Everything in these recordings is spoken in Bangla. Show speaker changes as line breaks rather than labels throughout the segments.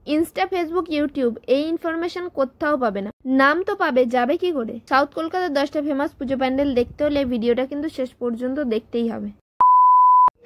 ইনস্টা, ফেসবুক, ইউটিউব এই ইনফরমেশন কোথাও পাবে না। নাম তো পাবে, যাবে কি করে? সাউথ কলকাতার 10টা ফেমাস পুজো প্যান্ডেল দেখতে হলে ভিডিওটা কিন্তু শেষ পর্যন্ত দেখতেই হবে।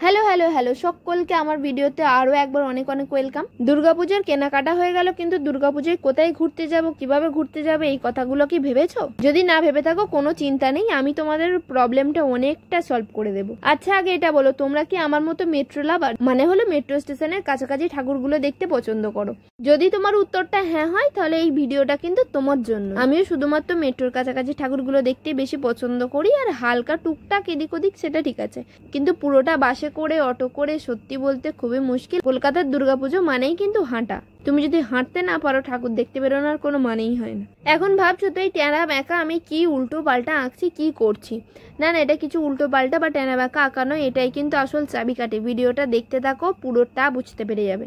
হ্যালো হ্যালো হ্যালো সকলকে আমার ভিডিওতে আরও একবার অনেক অনেক ওয়েলকাম। দুর্গাপুজোর কেনাকাটা হয়ে গেল, কিন্তু দুর্গাপুজোয় কোথায় ঘুরতে যাব, কিভাবে ঘুরতে যাবে, এই কথাগুলো কি ভেবেছো? যদি না ভেবে থাকো কোনো চিন্তা নেই, আমি তোমাদের প্রবলেমটা অনেকটা সলভ করে দেবো। আচ্ছা আগে এটা বলো, তোমরা কি আমার মতো মেট্রো লাভার, মানে হলো মেট্রো স্টেশনের কাছাকাছি ঠাকুরগুলো দেখতে পছন্দ করো? যদি তোমার উত্তরটা হ্যাঁ হয় তাহলে এই ভিডিওটা কিন্তু তোমার জন্য। আমিও শুধুমাত্র মেট্রোর কাছাকাছি ঠাকুরগুলো দেখতে বেশি পছন্দ করি, আর হালকা টুকটাক এদিক ওদিক সেটা ঠিক আছে, কিন্তু পুরোটা বাসে করে অটো করে সত্যি বলতে খুবই মুশকিল। কলকাতার দুর্গাপুজো মানেই কিন্তু হাঁটা। তুমি যদি হাঁটতে না পারো ঠাকুর দেখতে বেরোনোর কোনো মানেই হয় না। এখন ভাবছো তো এই ট্যানা ব্যাঁকা আমি কি উল্টো পাল্টা আঁকছি, কি করছি? না না, এটা কিছু উল্টো পাল্টা বা ট্যানা ব্যাঁকা আঁকা নয়, এটাই কিন্তু আসল চাবিকাঠি। ভিডিওটা দেখতে থাকো, পুরোটা বুঝতে পেরে যাবে।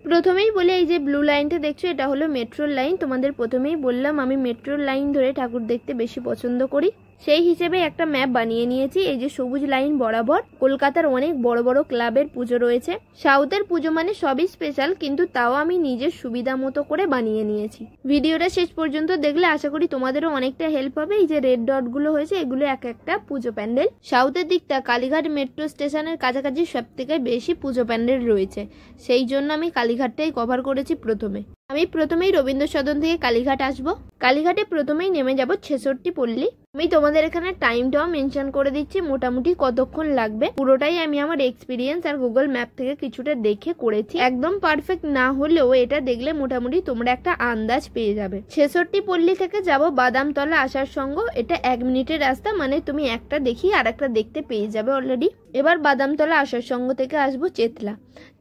প্রথমেই বলে এই যে ব্লু লাইনটা দেখছো, এটা হলো মেট্রোর লাইন। তোমাদের প্রথমেই বললাম আমি মেট্রোর লাইন ধরে ঠাকুর দেখতে বেশি পছন্দ করি, সেই হিসেবে একটা ম্যাপ বানিয়ে নিয়েছি। এই যে সবুজ লাইন বরাবর কলকাতার অনেক বড় বড় ক্লাবের পুজো রয়েছে। সাউথের পুজো মানে সবই স্পেশাল, কিন্তু তাও আমি নিজের সুবিধা মতো করে বানিয়ে নিয়েছি। ভিডিওটা শেষ পর্যন্ত দেখলে আশা করি তোমাদেরও অনেকটা হেল্প হবে। এই যে রেড ডট গুলো হয়েছে, এগুলো এক একটা পুজো প্যান্ডেল। সাউথের দিকটা কালীঘাট মেট্রো স্টেশনের কাছাকাছি সব থেকে বেশি পুজো প্যান্ডেল রয়েছে, সেই জন্য আমি কালীঘাটটাই কভার করেছি প্রথমে। আমি প্রথমেই রবীন্দ্র সদন থেকে কালীঘাট আসবো। কালীঘাটে প্রথমেই নেমে যাব 66 পল্লী। আমি তোমাদের এখানে টাইমটাও মেনশন করে দিচ্ছি, মোটামুটি কতক্ষণ লাগবে। পুরোটাই আমি আমার এক্সপিরিয়েন্স আর গুগল ম্যাপ থেকে কিছুটা দেখে করেছি। একদম পারফেক্ট না হলেও এটা দেখলে মোটামুটি তোমরা একটা আন্দাজ পেয়ে যাবে। 66 পল্লী থেকে যাব বাদামতলা আসার সঙ্গ। এটা 1 মিনিটের রাস্তা, মানে তুমি একটা দেখি আর একটা দেখতে পেয়ে যাবে অলরেডি। এবার বাদামতলা আসার সঙ্গ থেকে আসবো চেতলা।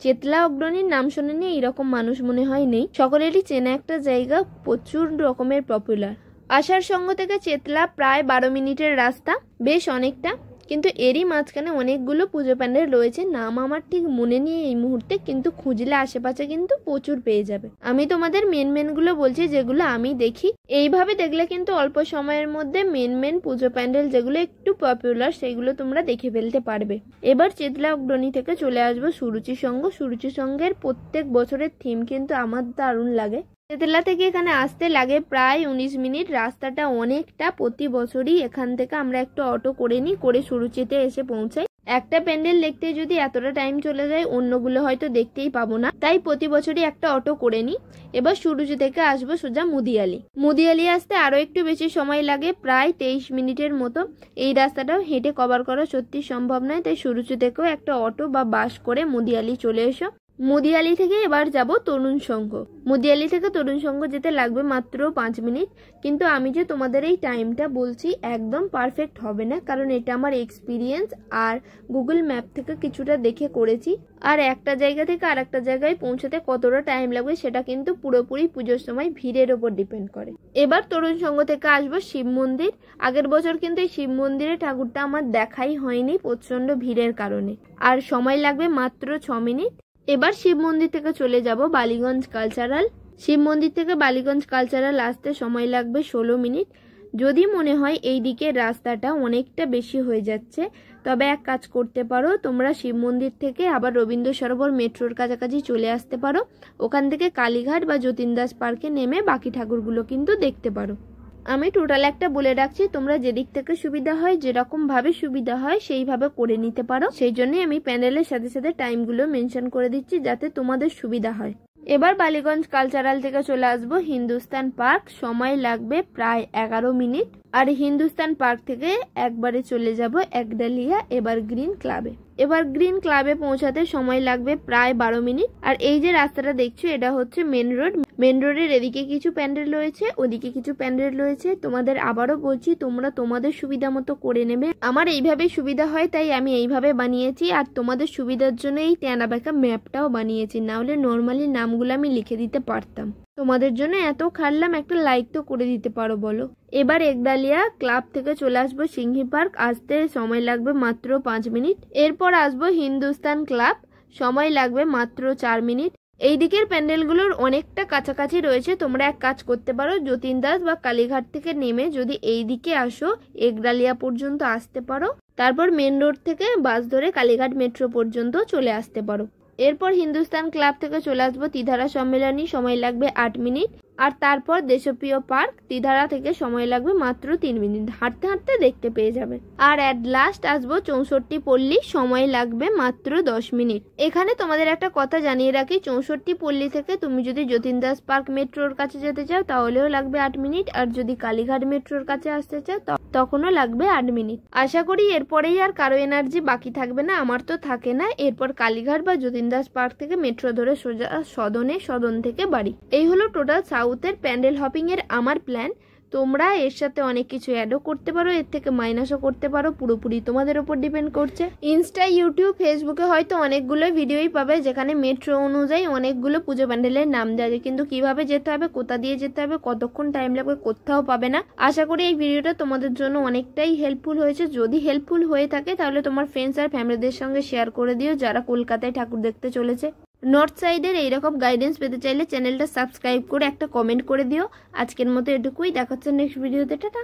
চেতলা অগ্রণীর নাম শোনেনি এইরকম মানুষ মনে হয় নেই, সকলেরই চেনা একটা জায়গা, প্রচুর রকমের পপুলার। আসার সঙ্গ থেকে চেতলা প্রায় 12 মিনিটের রাস্তা, বেশ অনেকটা, কিন্তু এরই মাঝখানে অনেকগুলো পুজো প্যান্ডেল রয়েছে। নাম আমার ঠিক মনে নেই এই মুহূর্তে, কিন্তু খুঁজলে আশেপাশে কিন্তু প্রচুর পেয়ে যাবে। আমি তোমাদের মেন গুলো বলছি যেগুলো আমি দেখি। এইভাবে দেখলে কিন্তু অল্প সময়ের মধ্যে মেন পুজো প্যান্ডেল যেগুলো একটু পপুলার সেগুলো তোমরা দেখে ফেলতে পারবে। এবার চেতলা অগ্রণী থেকে চলে আসবো সুরুচি সংঘ। সুরুচি সংঘের প্রত্যেক বছরের থিম কিন্তু আমার দারুণ লাগে। চেতলা থেকে এখানে আসতে লাগে প্রায় 19 মিনিট। রাস্তাটা অনেকটা, প্রতি বছরই এখান থেকে আমরা একটা অটো করে নিই, করে সুরুচিতে এসে পৌঁছাই। একটা প্যান্ডেল দেখতে যদি এতটা টাইম চলে যায়, অন্যগুলো হয়তো দেখতেই পাবো না, তাই প্রতি বছরই একটা অটো করে নিই। এবার সুরুচি থেকে আসবো সোজা মুদিয়ালি। মুদিয়ালি আসতে আরো একটু বেশি সময় লাগে, প্রায় 23 মিনিটের মতো। এই রাস্তাটাও হেঁটে কভার করা সত্যি সম্ভব নয়, তাই সুরুচি থেকেও একটা অটো বা বাস করে মুদিয়ালি চলে এসো। মুদিয়ালি থেকে এবার যাব তরুণ সংঘ। মুদিয়ালি থেকে তরুণ সংঘ যেতে লাগবে মাত্র 5 মিনিট, কিন্তু আমি যে তোমাদের এই টাইমটা বলছি একদম পারফেক্ট হবে না, কারণ এটা আমার এক্সপিরিয়েন্স আর গুগল ম্যাপ থেকে কিছুটা দেখে করেছি। আর একটা জায়গা থেকে আর একটা জায়গায় পৌঁছাতে কতটা টাইম লাগবে সেটা কিন্তু পুরোপুরি পুজোর সময় ভিড়ের ওপর ডিপেন্ড করে। এবার তরুণ সংঘ থেকে আসবো শিব মন্দির। আগের বছর কিন্তু এই শিব মন্দিরে ঠাকুরটা আমার দেখাই হয়নি প্রচন্ড ভিড়ের কারণে, আর সময় লাগবে মাত্র 6 মিনিট। এবার শিব মন্দির থেকে চলে যাব বালিগঞ্জ কালচারাল। শিব মন্দির থেকে বালিগঞ্জ কালচারাল আসতে সময় লাগবে 16 মিনিট। যদি মনে হয় এই দিকের রাস্তাটা অনেকটা বেশি হয়ে যাচ্ছে, তবে এক কাজ করতে পারো, তোমরা শিব মন্দির থেকে আবার রবীন্দ্র সরোবর মেট্রোর কাছাকাছি চলে আসতে পারো। ওখান থেকে কালীঘাট বা যতীন দাস পার্কে নেমে বাকি ঠাকুরগুলো কিন্তু দেখতে পারো। আমি টোটাল একটা বলে রাখছি, তোমরা যেদিক থেকে সুবিধা হয়, যেরকম ভাবে সুবিধা হয় সেইভাবে করে নিতে পারো। সেই জন্যই আমি প্যানেলের সাথে সাথে টাইমগুলো মেনশন করে দিচ্ছি যাতে তোমাদের সুবিধা হয়। এবার বালিগঞ্জ কালচারাল থেকে চলে আসবো হিন্দুস্তান পার্ক। সময় লাগবে প্রায় 11 মিনিট। আর হিন্দুস্তান পার্ক থেকে একবারে চলে যাব একডালিয়া এভারগ্রিন ক্লাবে। এভারগ্রিন ক্লাবে পৌঁছাতে সময় লাগবে প্রায় 12 মিনিট। আর এই যে রাস্তাটা দেখছো এটা হচ্ছে মেন রোড। মেন রোডের এদিকে কিছু প্যান্ডেল রয়েছে, ওদিকে কিছু প্যান্ডেল রয়েছে। তোমাদের আবারও বলছি, তোমরা তোমাদের সুবিধা মতো করে নেবে। আমার এইভাবে সুবিধা হয় তাই আমি এইভাবে বানিয়েছি, আর তোমাদের সুবিধার জন্য এই ট্যানা ব্যাকা ম্যাপটাও বানিয়েছি, না হলে নর্মালি নামগুলো আমি লিখে দিতে পারতাম। তোমাদের জন্য এত খাটলাম, একটা লাইক তো করে দিতে পারো বলো। এবার একডালিয়া ক্লাব থেকে চলে আসবো সিংহি পার্ক। আসতে সময় লাগবে মাত্র 5 মিনিট। এরপর আসবো হিন্দুস্তান ক্লাব, সময় লাগবে মাত্র 4 মিনিট। এই দিকের প্যান্ডেলগুলোর অনেকটা কাছাকাছি রয়েছে। তোমরা এক কাজ করতে পারো, যতীন দাস বা কালীঘাট থেকে নেমে যদি এই দিকে আসো একডালিয়া পর্যন্ত আসতে পারো, তারপর মেন রোড থেকে বাস ধরে কালীঘাট মেট্রো পর্যন্ত চলে আসতে পারো। এরপর হিন্দুস্তান ক্লাব থেকে চলে আসবো তিধারা সম্মেলনী, সময় লাগবে 8 মিনিট। আর তারপর দেশপ্রিয় পার্ক তিধারা থেকে সময় লাগবে মাত্র 3 মিনিট, হাঁটতে হাঁটতে দেখতে পেয়ে যাবে। আর অ্যাট লাস্ট আসবো 64 পল্লী, সময় লাগবে মাত্র 10 মিনিট। এখানে তোমাদের একটা কথা জানিয়ে রাখি, 64 পল্লী থেকে তুমি যদি যতীন দাস পার্ক মেট্রোর কাছে যেতে চাও তাহলেও লাগবে 8 মিনিট, আর যদি কালীঘাট মেট্রোর কাছে আসতে চাও তখনও লাগবে 8 মিনিট। আশা করি এরপরেই আর কারো এনার্জি বাকি থাকবে না, আমার তো থাকে না। এরপর কালীঘাট বা যতীন দাস পার্ক থেকে মেট্রো ধরে সোজা সদনে, সদন থেকে বাড়ি। এই হলো টোটাল সাউথের প্যান্ডেল হপিং এর আমার প্ল্যান। তোমরা এর সাথে অনেক কিছু অ্যাডও করতে পারো, এর থেকে মাইনাসও করতে পারো, পুরোপুরি তোমাদের উপর ডিপেন্ড করছে। ইনস্টা, ইউটিউব, ফেসবুকে হয়তো অনেকগুলো ভিডিওই পাবে যেখানে মেট্রো অনুযায়ী অনেকগুলো পুজো প্যান্ডেলের নাম দেওয়া আছে, কিন্তু কিভাবে যেতে হবে, কোথা দিয়ে যেতে হবে, কতক্ষণ টাইম লাগবে, কোথাও পাবে না। আশা করি এই ভিডিওটা তোমাদের জন্য অনেকটাই হেল্পফুল হয়েছে। যদি হেল্পফুল হয়ে থাকে তাহলে তোমার ফ্রেন্ডস আর ফ্যামিলিদের সঙ্গে শেয়ার করে দিও যারা কলকাতায় ঠাকুর দেখতে চলেছে। নর্থ সাইডের এইরকম গাইডেন্স পেতে চাইলে চ্যানেলটা সাবস্ক্রাইব করে একটা কমেন্ট করে দিও। আজকের মতো এটুকুই, দেখা হচ্ছে নেক্সট ভিডিওতে, টাটা।